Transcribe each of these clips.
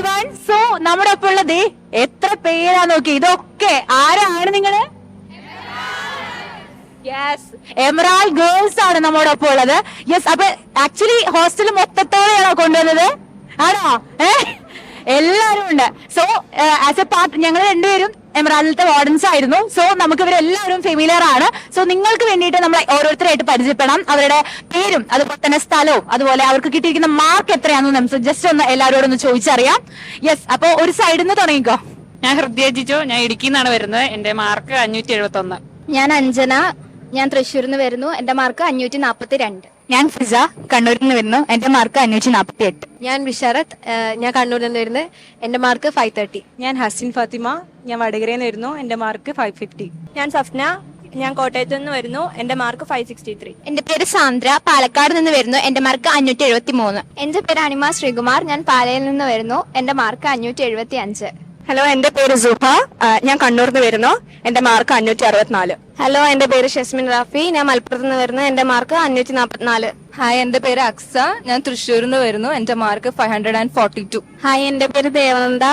Everyone. So നമ്മുടെ ഒപ്പം ഉള്ളത് എത്ര പേരാ നോക്കി. ഇതൊക്കെ ആരാണ് നിങ്ങള്? യെസ്, എമറാൾഡ് ഗേൾസ് ആണ് നമ്മുടെ ഒപ്പം ഉള്ളത്. യെസ്, അപ്പൊ ആക്ച്വലി ഹോസ്റ്റൽ മൊത്തത്തോടെയാണോ കൊണ്ടുവന്നത്? ആണോ? എല്ലാരും ഉണ്ട്. സോ ആസ് എ പാർട്ട് ഞങ്ങൾ രണ്ടുപേരും എമറാൾഡിലത്തെ വാർഡൻസ് ആയിരുന്നു. സോ നമുക്ക് ഇവരെല്ലാവരും ഫെമിലിയർ ആണ്. സോ നിങ്ങൾക്ക് വേണ്ടിയിട്ട് നമ്മൾ ഓരോരുത്തരായിട്ട് പരിചയപ്പെടാം. അവരുടെ പേരും അതുപോലെ തന്നെ സ്ഥലവും അതുപോലെ അവർക്ക് കിട്ടിയിരിക്കുന്ന മാർക്ക് എത്രയാണെന്ന് നമുക്ക് ജസ്റ്റ് ഒന്ന് എല്ലാവരോടും ഒന്ന് ചോദിച്ചറിയാം. യെസ്, അപ്പൊ ഒരു സൈഡിൽ നിന്ന് തുടങ്ങിക്കോ. ഞാൻ ഹൃദയ ജിജു, ഞാൻ ഇടുക്കിയിൽ നിന്നാണ് വരുന്നത്. എന്റെ മാർക്ക് 571. ഞാൻ അഞ്ജന, ഞാൻ തൃശ്ശൂരിൽ നിന്ന് വരുന്നു. എന്റെ മാർക്ക് 542. ഞാൻ ഫിസ, കണ്ണൂരിൽ നിന്ന് വരുന്നു. എന്റെ മാർക്ക് 548. ഞാൻ വിശാരത്ത്, ഞാൻ കണ്ണൂരിൽ നിന്ന് വരുന്നത്. എന്റെ മാർക്ക് 530. ഞാൻ ഹസിൻ ഫാത്തിമ, ഞാൻ വടകരയിൽ നിന്ന് വരുന്നു. എന്റെ മാർക്ക് 550. ഞാൻ സഫ്ന, ഞാൻ കോട്ടയത്ത് നിന്ന് വരുന്നു. എന്റെ മാർക്ക് 563. എന്റെ പേര് സാന്ദ്ര, പാലക്കാട് നിന്ന് വരുന്നു. എന്റെ മാർക്ക് 573. എന്റെ പേര് അനിമ ശ്രീകുമാർ, ഞാൻ പാലയിൽ നിന്ന് വരുന്നു. എന്റെ മാർക്ക് 575. ഹലോ, എന്റെ പേര് സുഹ, ഞാൻ കണ്ണൂരിൽ നിന്ന് വരുന്നു. എന്റെ മാർക്ക് 564. ഹലോ, എന്റെ പേര് ഷസ്മിൻ റാഫി, ഞാൻ മലപ്പുറത്ത് നിന്ന് വരുന്നു. എന്റെ മാർക്ക് 544. ഹായ്, എന്റെ പേര് അക്സ, ഞാൻ തൃശ്ശൂരിൽ നിന്ന് വരുന്നു. എന്റെ മാർക്ക് 542. ഹായ്, എന്റെ പേര് ദേവനന്ദ,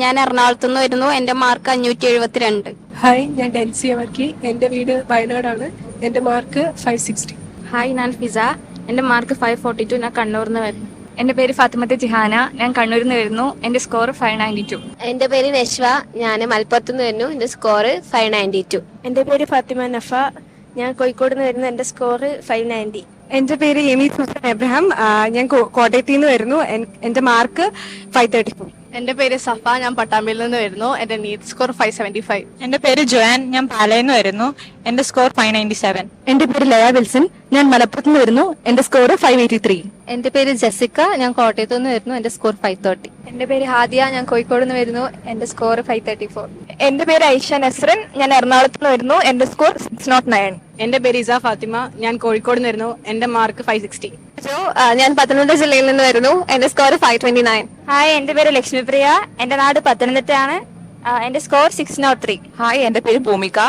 ഞാൻ എറണാകുളത്ത് നിന്ന് വരുന്നു. എന്റെ മാർക്ക് 572. ഹായ്, ഞാൻ ഡെൻസി അവർക്കി, എന്റെ വീട് വയനാടാണ്. എന്റെ മാർക്ക് 560. ഹായ്, ഞാൻ ഫിസ, എന്റെ മാർക്ക് 542. ഞാൻ കണ്ണൂരിൽ നിന്ന് വരുന്നു. എന്റെ പേര് ഫാത്തിമത്തെ ജിഹാന, ഞാൻ കണ്ണൂരിൽ നിന്ന് വരുന്നു. എന്റെ സ്കോർ 592. എന്റെ പേര് നശ്വ, ഞാൻ മലപ്പുറത്ത് നിന്ന് വരുന്നു. എന്റെ സ്കോർ 592. എന്റെ പേര് ഫാത്തിമ നഫ, ഞാൻ കോഴിക്കോട് നിന്ന് വരുന്നു. എന്റെ സ്കോർ 590. എന്റെ പേര് എമി സുസൻ എബ്രഹാം, ഞാൻ കോട്ടയത്തിൽ നിന്ന് വരുന്നു. എന്റെ മാർക്ക് 534. എന്റെ പേര് സഫ, ഞാൻ പട്ടാമ്പിയിൽ നിന്ന് വരുന്നു. എന്റെ നീറ്റ് സ്കോർ 575. എന്റെ പേര് ജോയാൻ, ഞാൻ പാലയിൽ നിന്ന് വരുന്നു. എന്റെ സ്കോർ 597. എന്റെ പേര് ലയ വിൽസൺ, ഞാൻ മലപ്പുറത്ത് നിന്ന് വരുന്നു. എന്റെ സ്കോർ 583. എന്റെ പേര് ജെസിക്ക, ഞാൻ കോട്ടയത്ത് നിന്ന് വരുന്നു. എന്റെ സ്കോർ 530. എന്റെ പേര് ഹാദിയ, ഞാൻ കോഴിക്കോട് നിന്ന് വരുന്നു. എന്റെ സ്കോർ 534. എന്റെ പേര് ഐഷ നസ്രൻ, ഞാൻ എറണാകുളത്ത് നിന്ന് വരുന്നു. എന്റെ സ്കോർ 609. എന്റെ പേര് ഇസ ഫാത്തിമ, ഞാൻ കോഴിക്കോട് നിന്ന് വരുന്നു. എന്റെ മാർക്ക് 560. ഞാൻ പത്തനംതിട്ട ജില്ലയിൽ നിന്ന് വരുന്നു. എന്റെ സ്കോർ 529. ഹായ്, എന്റെ പേര് ലക്ഷ്മിപ്രിയ, എന്റെ നാട് പത്തനംതിട്ടയാണ്. എന്റെ സ്കോർ 603. ഹായ്, എന്റെ പേര് ഭൂമിക,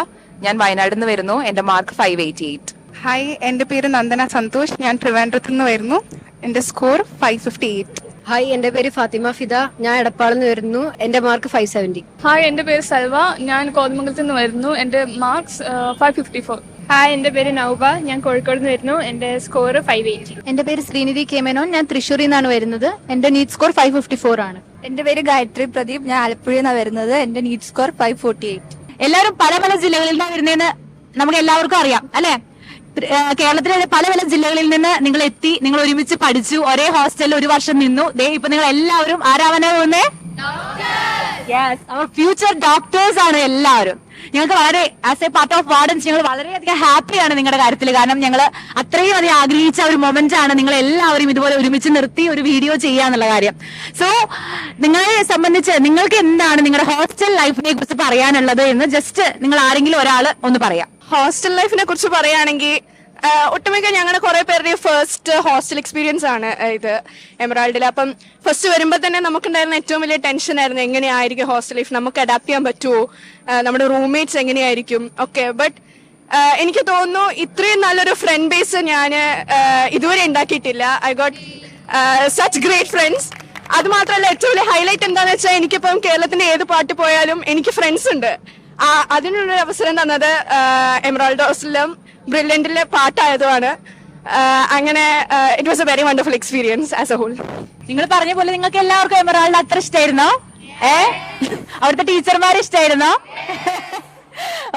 ഞാൻ വയനാട്ടിൽ നിന്ന് വരുന്നു. എന്റെ മാർക്ക് 588. ഹായ്, എന്റെ പേര് നന്ദന സന്തോഷ്, ഞാൻ ട്രിവാൻഡ്രത്ത് നിന്ന് വരുന്നു. എന്റെ സ്കോർ 558. ഹായ്, എന്റെ പേര് ഫാത്തിമ ഫിദ, ഞാൻ എടപ്പാളിൽ നിന്ന് വരുന്നു. എന്റെ മാർക്ക് 570. ഹായ്, എന്റെ പേര് സൽവ, ഞാൻ കോതമംഗലത്ത് നിന്ന് വരുന്നു. എന്റെ മാർക്സ് 554. ഹായ്, എന്റെ പേര് നൗബ, ഞാൻ കോഴിക്കോട് നിന്ന് വരുന്നു. എന്റെ സ്കോർ 580. എന്റെ പേര് ശ്രീനിധി കെ മേനോൻ, ഞാൻ തൃശ്ശൂരിൽ നിന്നാണ് വരുന്നത്. എന്റെ നീറ്റ് സ്കോർ 554 ആണ്. എന്റെ പേര് ഗായത്രി പ്രദീപ്, ഞാൻ ആലപ്പുഴയിൽ നിന്നാണ് വരുന്നത്. എന്റെ നീറ്റ് സ്കോർ 548. എല്ലാവരും പല പല ജില്ലകളിൽ നിന്നാണ് വരുന്നതെന്ന് നമുക്ക് എല്ലാവർക്കും അറിയാം അല്ലെ? കേരളത്തിലെ പല പല ജില്ലകളിൽ നിന്ന് നിങ്ങൾ എത്തി, നിങ്ങൾ ഒരുമിച്ച് പഠിച്ചു, ഒരേ ഹോസ്റ്റലിൽ ഒരു വർഷം നിന്നു. ദേ ഇപ്പൊ നിങ്ങൾ എല്ലാവരും ആരാവനാ പോകുന്നേ? യെസ്, അവർ ഫ്യൂച്ചർ ഡോക്ടേഴ്സ് ആണ് എല്ലാവരും. ഞങ്ങൾക്ക് വളരെ as a part of wardens ഞങ്ങൾ വളരെയധികം ഹാപ്പിയാണ് നിങ്ങളുടെ കാര്യത്തിൽ. കാരണം ഞങ്ങൾ അത്രയും അധികം ആഗ്രഹിച്ച ഒരു മൊമെന്റ് ആണ് നിങ്ങൾ എല്ലാവരും ഇതുപോലെ ഒരുമിച്ച് നിർത്തി ഒരു വീഡിയോ ചെയ്യാന്നുള്ള കാര്യം. സോ നിങ്ങളെ സംബന്ധിച്ച് നിങ്ങൾക്ക് എന്താണ് നിങ്ങളുടെ ഹോസ്റ്റൽ ലൈഫിനെ കുറിച്ച് പറയാനുള്ളത് എന്ന് ജസ്റ്റ് നിങ്ങൾ ആരെങ്കിലും ഒരാൾ ഒന്ന് പറയാം. ഹോസ്റ്റൽ ലൈഫിനെ കുറിച്ച് പറയുകയാണെങ്കിൽ ഒട്ടുമിക്ക ഞങ്ങളുടെ കുറെ പേരുടെ ഫസ്റ്റ് ഹോസ്റ്റൽ എക്സ്പീരിയൻസ് ആണ് ഇത് എമറാൾഡിൽ. അപ്പം ഫസ്റ്റ് വരുമ്പോൾ തന്നെ നമുക്കുണ്ടായിരുന്ന ഏറ്റവും വലിയ ടെൻഷൻ ആയിരുന്നു എങ്ങനെയായിരിക്കും ഹോസ്റ്റൽ ലൈഫ്, നമുക്ക് അഡാപ്റ്റ് ചെയ്യാൻ പറ്റുമോ, നമ്മുടെ റൂംമേറ്റ്സ് എങ്ങനെയായിരിക്കും ഒക്കെ. ബട്ട് എനിക്ക് തോന്നുന്നു ഇത്രയും നല്ലൊരു ഫ്രണ്ട് ബേസ് ഞാൻ ഇതുവരെ ഉണ്ടാക്കിയിട്ടില്ല. I got such great friends. അത് മാത്രമല്ല ഏറ്റവും വലിയ ഹൈലൈറ്റ് എന്താണെന്ന് വെച്ചാൽ എനിക്കിപ്പം കേരളത്തിന്റെ ഏത് പാട്ട് പോയാലും എനിക്ക് ഫ്രണ്ട്സ് ഉണ്ട്. അതിനുള്ളൊരു അവസരം തന്നത് എമറാൾഡ് ഹോസ്റ്റലിലും ബ്രില്യന്റിലെ പാട്ടായതുമാണ്. അങ്ങനെ it was a very wonderful experience as a whole. നിങ്ങൾ പറഞ്ഞ പോലെ നിങ്ങൾക്ക് എല്ലാവർക്കും എമറാൾഡ് അത്ര ഇഷ്ടമായിരുന്നോ? അവിടുത്തെ ടീച്ചർമാരെ ഇഷ്ടമായിരുന്നോ?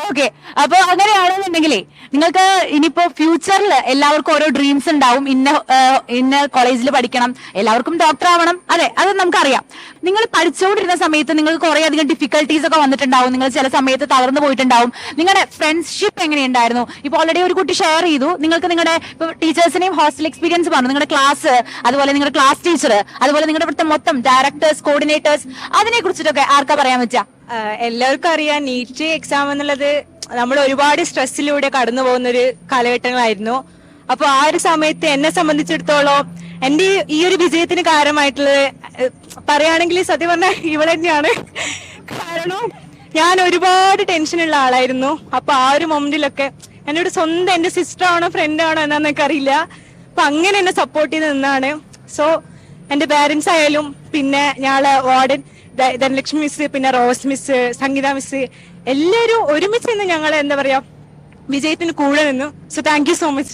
ഓക്കെ, അപ്പൊ അങ്ങനെയാണെന്നുണ്ടെങ്കിലേ നിങ്ങൾക്ക് ഇനിയിപ്പോ ഫ്യൂച്ചറിൽ എല്ലാവർക്കും ഓരോ ഡ്രീംസ് ഉണ്ടാവും. ഇന്ന കോളേജിൽ പഠിക്കണം, എല്ലാവർക്കും ഡോക്ടർ ആവണം, അതെ, അത് നമുക്കറിയാം. നിങ്ങൾ പഠിച്ചുകൊണ്ടിരുന്ന സമയത്ത് നിങ്ങൾക്ക് കുറെ അധികം ഡിഫിക്കൽട്ടീസ് ഒക്കെ വന്നിട്ടുണ്ടാവും. നിങ്ങൾ ചില സമയത്ത് തകർന്നു പോയിട്ടുണ്ടാവും. നിങ്ങളുടെ ഫ്രണ്ട്ഷിപ്പ് എങ്ങനെയുണ്ടായിരുന്നു? ഇപ്പൊ ഓൾറെഡി ഒരു കുട്ടി ഷെയർ ചെയ്തു, നിങ്ങൾക്ക് നിങ്ങളുടെ ടീച്ചേഴ്സിനെയും ഹോസ്റ്റൽ എക്സ്പീരിയൻസ് പറഞ്ഞു, നിങ്ങളുടെ ക്ലാസ്, അതുപോലെ നിങ്ങളുടെ ക്ലാസ് ടീച്ചർ, അതുപോലെ നിങ്ങളുടെ ഇവിടുത്തെ മൊത്തം ഡയറക്ടേഴ്സ്, കോർഡിനേറ്റേഴ്സ്, അതിനെ കുറിച്ചിട്ടൊക്കെ ആർക്കാ പറയാൻ പറ്റുക? എല്ലാവർക്കും അറിയാം, നീറ്റ് എക്സാം എന്നുള്ളത് നമ്മൾ ഒരുപാട് സ്ട്രെസ്സിലൂടെ കടന്നു പോകുന്ന ഒരു കാലഘട്ടങ്ങളായിരുന്നു. അപ്പൊ ആ ഒരു സമയത്ത് എന്നെ സംബന്ധിച്ചിടത്തോളം എന്റെ ഈ ഒരു വിജയത്തിന് കാരണമായിട്ടുള്ളത് പറയുകയാണെങ്കിൽ സത്യം പറഞ്ഞാൽ ഇവളെ തന്നെയാണ്. കാരണം ഞാൻ ഒരുപാട് ടെൻഷനുള്ള ആളായിരുന്നു. അപ്പൊ ആ ഒരു മൊമെന്റിലൊക്കെ എന്നോട് സ്വന്തം എന്റെ സിസ്റ്റർ ആണോ ഫ്രണ്ട് ആണോ എന്നാന്നൊക്കെ അറിയില്ല, അപ്പൊ അങ്ങനെ എന്നെ സപ്പോർട്ട് ചെയ്ത് നിന്നാണ്. സോ എന്റെ പേരൻസ് ആയാലും പിന്നെ ഞങ്ങളെ വാർഡൻ ധനലക്ഷ്മി മിസ്, പിന്നെ റോസ് മിസ്, സംഗീത മിസ്, എല്ലാവരും ഒരുമിച്ച് നിന്ന് ഞങ്ങൾ എന്താ പറയാ വിജയത്തിന് കൂടെ നിന്നു. So thank you so much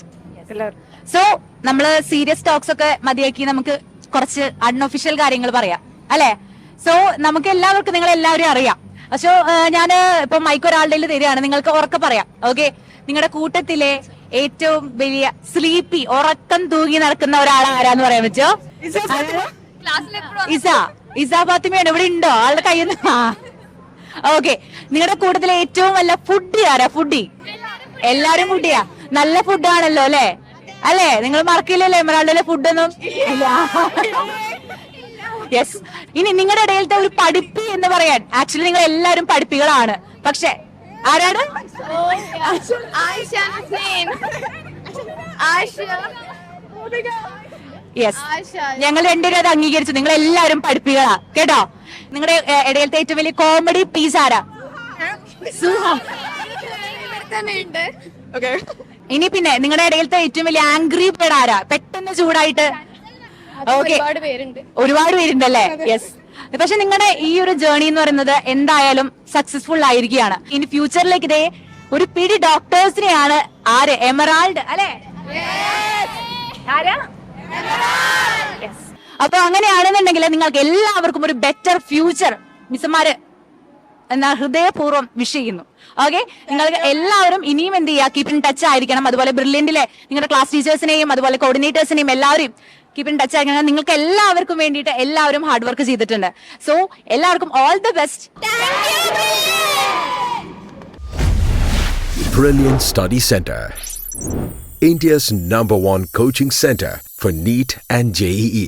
എല്ലാവരും. സോ നമ്മള് സീരിയസ് ടോക്സ് ഒക്കെ മതിയാക്കി നമുക്ക് കുറച്ച് അൺഒഫീഷ്യൽ കാര്യങ്ങൾ പറയാം അല്ലെ. സോ നമുക്ക് എല്ലാവർക്കും നിങ്ങൾ എല്ലാവരും അറിയാം. പക്ഷെ ഞാൻ ഇപ്പൊ മൈക്ക് ഒരാളുടെ തരികയാണ്, നിങ്ങൾക്ക് ഉറക്കെ പറയാം. ഓക്കെ, നിങ്ങളുടെ കൂട്ടത്തിലെ ഏറ്റവും വലിയ സ്ലീപ്പി ഉറക്കം തൂങ്ങി നടക്കുന്ന ഒരാൾ ആരാന്ന് പറയാൻ പറ്റോ? ഇസ ഫാത്തിമയാണ്. ഇവിടെ ഉണ്ടോ ആളുടെ കയ്യിൽ നിന്ന്? ഓക്കെ, നിങ്ങളുടെ കൂട്ടത്തിലെ ഏറ്റവും നല്ല ഫുഡി ആരാ? ഫുഡി എല്ലാരും ഫുഡിയാ. നല്ല ഫുഡാണല്ലോ അല്ലെ? അല്ലേ, നിങ്ങൾ മറക്കില്ലല്ലോ എമറാൾഡിലെ ഫുഡൊന്നും? യെസ്. ഇനി നിങ്ങളുടെ ഇടയിലത്തെ ഒരു പഠിപ്പി എന്ന് പറയാൻ, ആക്ച്വലി നിങ്ങൾ എല്ലാവരും പഠിപ്പികളാണ്. പക്ഷെ ആരാണ്? യെസ്, ഞങ്ങൾ രണ്ടുപേരും അത് അംഗീകരിച്ചു. നിങ്ങൾ എല്ലാവരും പഠിപ്പികളാ കേട്ടോ. നിങ്ങളുടെ ഇടയിലത്തെ ഏറ്റവും വലിയ കോമഡി പീസ് ആരാ? ഇനി പിന്നെ നിങ്ങളുടെ ഇടയിലത്തെ ഏറ്റവും വലിയ ആംഗ്രി ബേർഡ് ആരാ? പെട്ടെന്ന് ചൂടായിട്ട്. ഓക്കെ, ഒരുപാട് പേരുണ്ടല്ലേ? യെസ്. പക്ഷെ നിങ്ങളുടെ ഈ ഒരു ജേർണി എന്ന് പറയുന്നത് എന്തായാലും സക്സസ്ഫുൾ ആയിരിക്കുകയാണ്. ഇനി ഫ്യൂച്ചറിലേക്ക് ഇതേ ഒരു പിടി ഡോക്ടേഴ്സിനെയാണ് ആര്? എമറാൾഡ് അല്ലെ? ആരാ? അപ്പൊ അങ്ങനെയാണെന്നുണ്ടെങ്കിൽ നിങ്ങൾക്ക് എല്ലാവർക്കും ഒരു ബെറ്റർ ഫ്യൂച്ചർ മിസ്സുമാര് എന്നാ ഹൃദയപൂർവ്വം വിഷ് ചെയ്യുന്നു. ഓക്കെ, നിങ്ങൾക്ക് എല്ലാവരും ഇനിയും എന്ത് ചെയ്യുക, കീപ്പ് ഇൻ ടച്ച് ആയിരിക്കണം. അതുപോലെ ബ്രില്യന്റിലെ നിങ്ങളുടെ ക്ലാസ് ടീച്ചേഴ്സിനെയും അതുപോലെ കോർഡിനേറ്റേഴ്സിനെയും എല്ലാവരും കീപ്പ് ഇൻ ടച്ച് ആയിരിക്കണം. നിങ്ങൾക്ക് എല്ലാവർക്കും വേണ്ടിയിട്ട് എല്ലാവരും ഹാർഡ് വർക്ക് ചെയ്തിട്ടുണ്ട്. സോ എല്ലാവർക്കും all the best. Brilliant Study Center, India's #1 coaching center for NEET and JEE.